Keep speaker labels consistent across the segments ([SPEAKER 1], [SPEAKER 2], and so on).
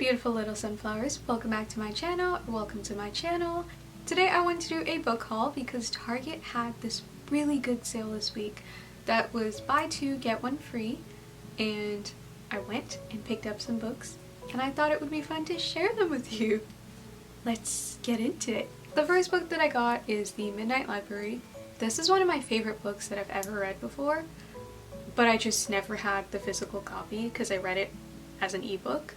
[SPEAKER 1] beautiful little sunflowers, welcome back to my channel, or welcome to my channel. Today I want to do a book haul because Target had this really good sale this week that was buy two get one free, and I went and picked up some books and I thought it would be fun to share them with you. Let's get into it. The first book that I got is The Midnight Library. This is one of my favorite books that I've ever read before, but I just never had the physical copy because I read it as an ebook.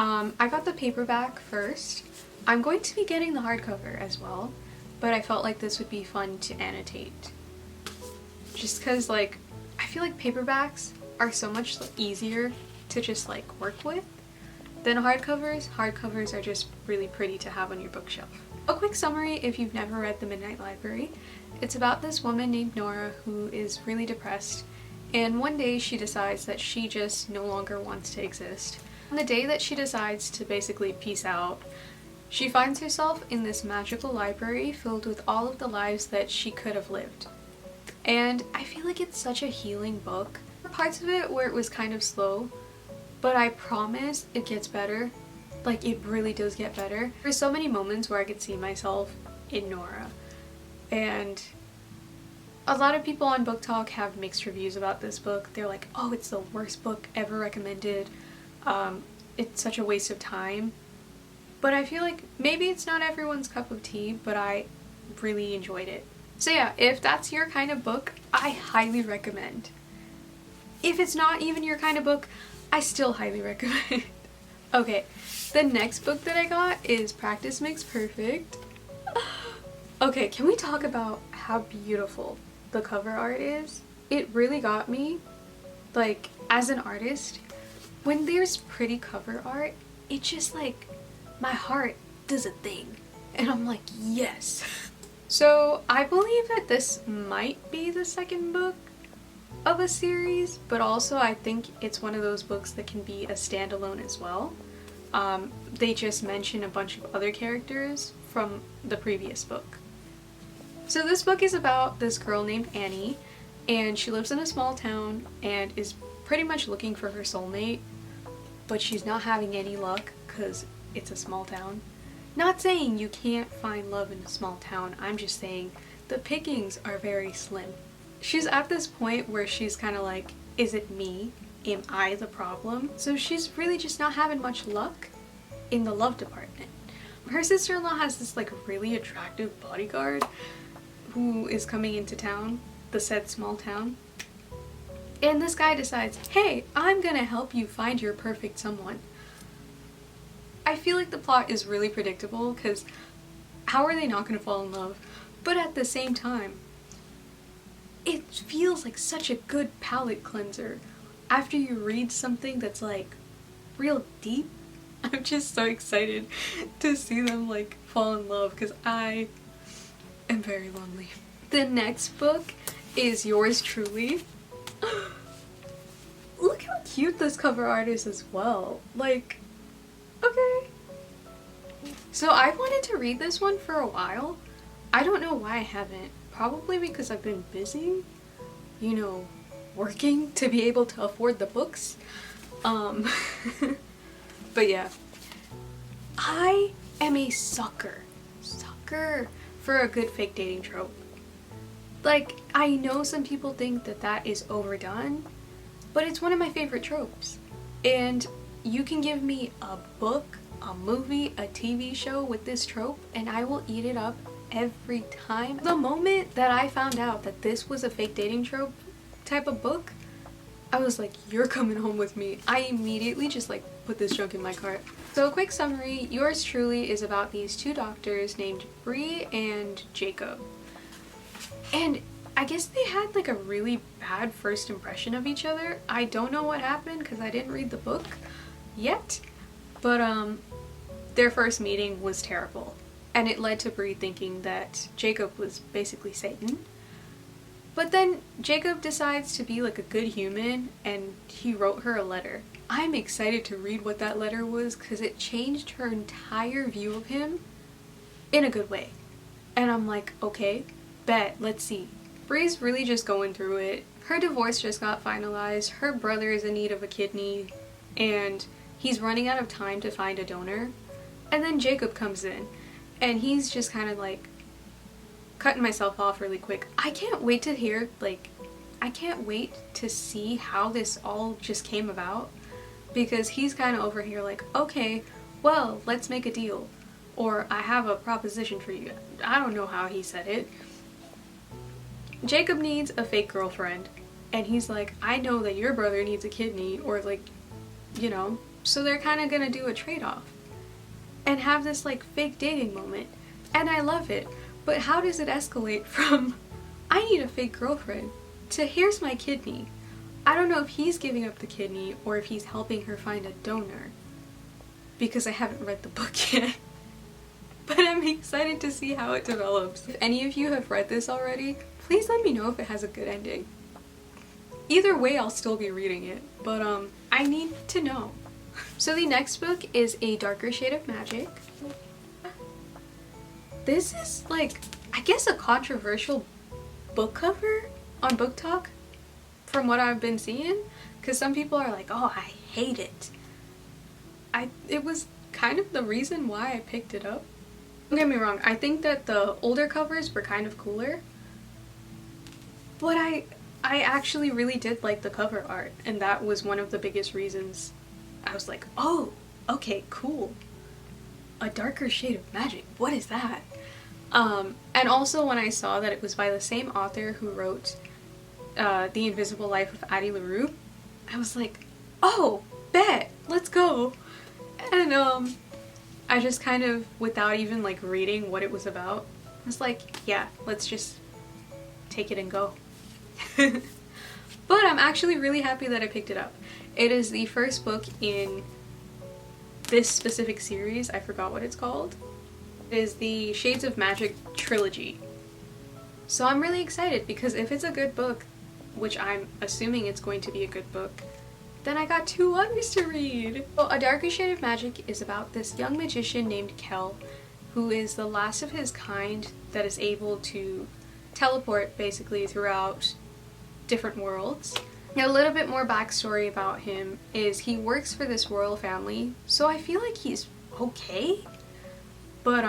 [SPEAKER 1] I got the paperback first. I'm going to be getting the hardcover as well, but I felt like this would be fun to annotate. Just because, I feel like paperbacks are so much easier to just, work with than hardcovers. Hardcovers are just really pretty to have on your bookshelf. A quick summary if you've never read The Midnight Library. It's about this woman named Nora who is really depressed, and one day she decides that she just no longer wants to exist. On the day that she decides to basically peace out, she finds herself in this magical library filled with all of the lives that she could have lived. And I feel like it's such a healing book. There are parts of it where it was kind of slow, but I promise it gets better. It really does get better. There's so many moments where I could see myself in Nora. And a lot of people on book-tok have mixed reviews about this book. They're like, oh, it's the worst book ever recommended. It's such a waste of time. But I feel like maybe it's not everyone's cup of tea, but I really enjoyed it. So yeah, if that's your kind of book, I highly recommend. If it's not even your kind of book, I still highly recommend. Okay, the next book that I got is Practice Makes Perfect. Okay, can we talk about how beautiful the cover art is? It really got me. As an artist, when there's pretty cover art, it just my heart does a thing. And I'm like, yes. So I believe that this might be the second book of a series, but also I think it's one of those books that can be a standalone as well. They just mention a bunch of other characters from the previous book. So this book is about this girl named Annie, and she lives in a small town and is pretty much looking for her soulmate, but she's not having any luck because it's a small town. Not saying you can't find love in a small town, I'm just saying the pickings are very slim. She's at this point where she's kind of like, is it me? Am I the problem? So she's really just not having much luck in the love department. Her sister-in-law has this really attractive bodyguard who is coming into town, the said small town. And this guy decides, hey, I'm gonna help you find your perfect someone. I feel like the plot is really predictable because how are they not gonna fall in love? But at the same time, it feels like such a good palate cleanser. After you read something that's real deep, I'm just so excited to see them fall in love because I am very lonely. The next book is Yours Truly. Look how cute this cover art is as well. Okay. So I wanted to read this one for a while. I don't know why I haven't. Probably because I've been busy, working to be able to afford the books. But yeah. I am a sucker for a good fake dating trope. I know some people think that that is overdone, but it's one of my favorite tropes. And you can give me a book, a movie, a TV show with this trope, and I will eat it up every time. The moment that I found out that this was a fake dating trope type of book, I was like, you're coming home with me. I immediately just put this junk in my cart. So a quick summary, Yours Truly is about these two doctors named Bree and Jacob. And I guess they had a really bad first impression of each other. I don't know what happened because I didn't read the book yet, but their first meeting was terrible. And it led to Bree thinking that Jacob was basically Satan. But then Jacob decides to be a good human, and he wrote her a letter. I'm excited to read what that letter was because it changed her entire view of him in a good way. And I'm like, okay, bet, let's see. Bree's really just going through it. Her divorce just got finalized, her brother is in need of a kidney, and he's running out of time to find a donor, and then Jacob comes in, and he's just kind of like, cutting myself off really quick. I can't wait to hear, like, I can't wait to see how this all just came about, because he's kind of over here like, okay, well, let's make a deal, or I have a proposition for you. I don't know how he said it. Jacob needs a fake girlfriend, and he's like, I know that your brother needs a kidney, or like, you know, so they're kind of gonna do a trade-off and have this like fake dating moment, and I love it. But how does it escalate from I need a fake girlfriend to here's my kidney? I don't know if he's giving up the kidney or if he's helping her find a donor, because I haven't read the book yet. But I'm excited to see how it develops. If any of you have read this already, please let me know if it has a good ending. Either way, I'll still be reading it, but I need to know. So the next book is A Darker Shade of Magic. This is like, I guess, a controversial book cover on BookTok from what I've been seeing, because some people are like, oh, I hate it. It was kind of the reason why I picked it up. Don't get me wrong, I think that the older covers were kind of cooler, but I actually really did like the cover art, and that was one of the biggest reasons I was like, oh, okay, cool. A Darker Shade of Magic, what is that? And also when I saw that it was by the same author who wrote The Invisible Life of Addie LaRue, I was like, oh, bet, let's go. And I just kind of, without even like reading what it was about, I was like, yeah, let's just take it and go. But I'm actually really happy that I picked it up. It is the first book in this specific series. I forgot what it's called. It is the Shades of Magic trilogy. So I'm really excited, because if it's a good book, which I'm assuming it's going to be a good book, then I got 2 others to read. Well, A Darker Shade of Magic is about this young magician named Kel, who is the last of his kind that is able to teleport basically throughout different worlds. Now, a little bit more backstory about him is he works for this royal family, so I feel like he's okay, but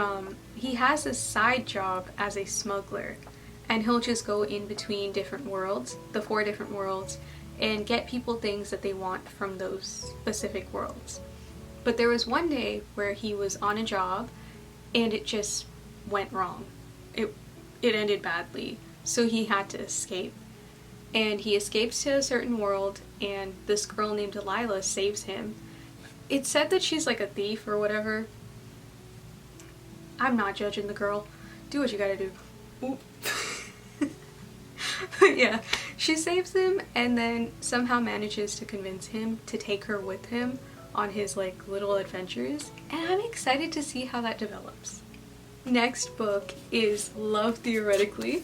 [SPEAKER 1] he has a side job as a smuggler, and he'll just go in between different worlds, the 4 different worlds, and get people things that they want from those specific worlds. But there was one day where he was on a job and it just went wrong. It ended badly, so he had to escape. And he escapes to a certain world, and this girl named Delilah saves him. It's said that she's like a thief or whatever. I'm not judging the girl. Do what you gotta do. Oop. But yeah, she saves him and then somehow manages to convince him to take her with him on his like little adventures, and I'm excited to see how that develops. Next book is Love Theoretically.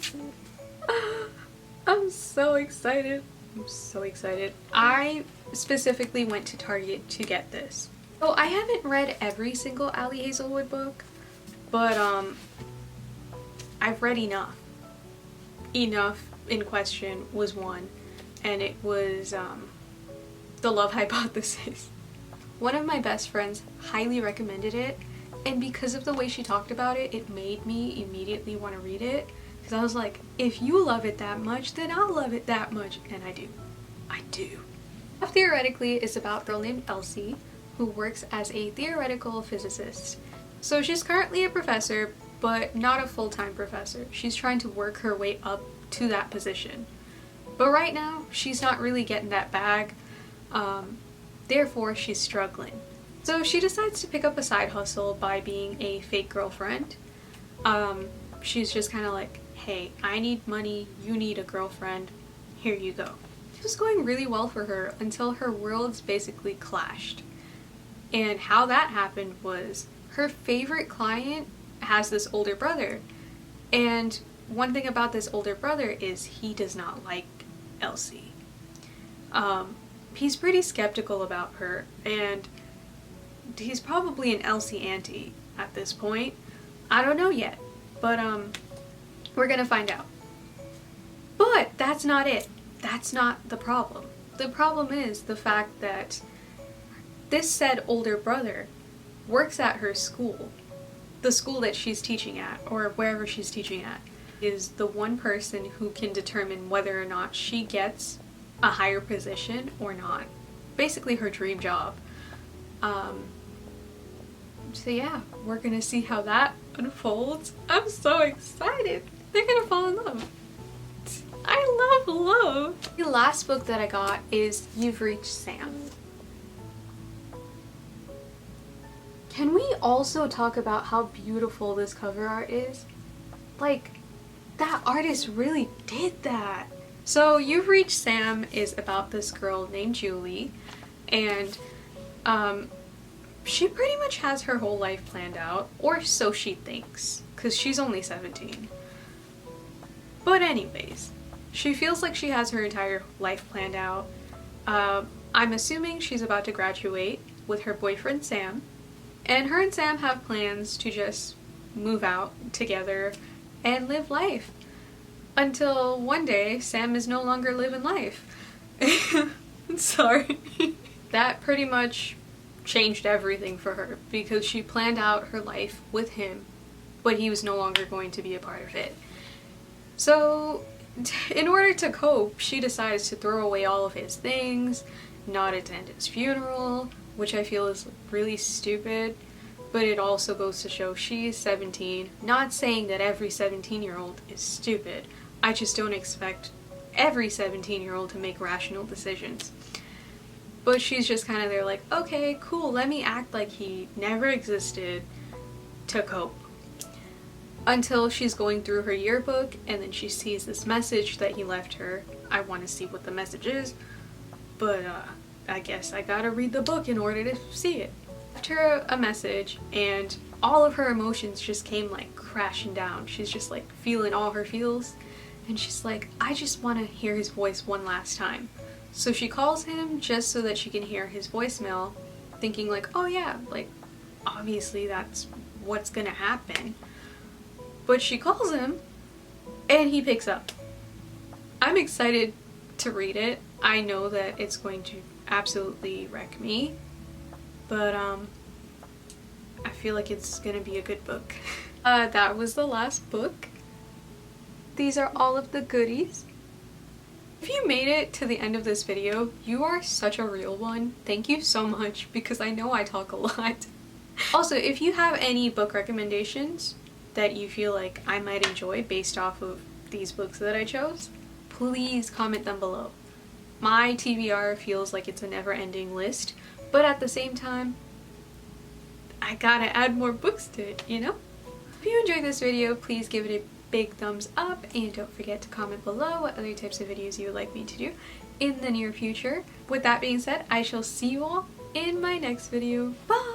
[SPEAKER 1] I'm so excited. I'm so excited. I specifically went to Target to get this. So I haven't read every single Ali Hazelwood book, but I've read enough. Enough in question was one, and it was The Love Hypothesis. One of my best friends highly recommended it, and because of the way she talked about it, it made me immediately want to read it. Because I was like, if you love it that much, then I'll love it that much. And I do. I do. Love Theoretically is about a girl named Elsie who works as a theoretical physicist. So she's currently a professor, but not a full-time professor. She's trying to work her way up to that position. But right now, she's not really getting that bag. Therefore, she's struggling. So she decides to pick up a side hustle by being a fake girlfriend. She's just kind of like, hey, I need money, you need a girlfriend, here you go. It was going really well for her until her worlds basically clashed. And how that happened was her favorite client has this older brother. And one thing about this older brother is he does not like Elsie. He's pretty skeptical about her, and he's probably an Elsie auntie at this point. I don't know yet, but we're gonna find out. But that's not it. That's not the problem. The problem is the fact that this said older brother works at her school. The school that she's teaching at, or wherever she's teaching at, is the one person who can determine whether or not she gets a higher position or not. Basically her dream job. So yeah, we're gonna see how that unfolds. I'm so excited. They're gonna fall in love. I love love. The last book that I got is You've Reached Sam. Can we also talk about how beautiful this cover art is? Like, that artist really did that. So You've Reached Sam is about this girl named Julie, and she pretty much has her whole life planned out, or so she thinks, because she's only 17. But anyways, she feels like she has her entire life planned out. I'm assuming she's about to graduate with her boyfriend Sam, and her and Sam have plans to just move out together and live life. Until one day, Sam is no longer living life. Sorry. That pretty much changed everything for her, because she planned out her life with him, but he was no longer going to be a part of it. So in order to cope, she decides to throw away all of his things, not attend his funeral, which I feel is really stupid, but it also goes to show she's 17. Not saying that every 17-year-old is stupid. I just don't expect every 17-year-old to make rational decisions. But she's just kind of there like, okay, cool, let me act like he never existed to cope. Until she's going through her yearbook and then she sees this message that he left her. I want to see what the message is, but I guess I gotta read the book in order to see it. Left her a message and all of her emotions just came like crashing down. She's just like feeling all her feels, and she's like, I just want to hear his voice one last time. So she calls him just so that she can hear his voicemail, thinking like, oh yeah, like obviously that's what's gonna happen. But she calls him and he picks up. I'm excited to read it. I know that it's going to absolutely wreck me, but I feel like it's gonna be a good book. That was the last book. These are all of the goodies. If you made it to the end of this video, you are such a real one. Thank you so much, because I know I talk a lot. Also, if you have any book recommendations that you feel like I might enjoy based off of these books that I chose, please comment them below. My TBR feels like it's a never-ending list, but at the same time, I gotta add more books to it, you know? If you enjoyed this video, please give it a big thumbs up, and don't forget to comment below what other types of videos you would like me to do in the near future. With that being said, I shall see you all in my next video. Bye!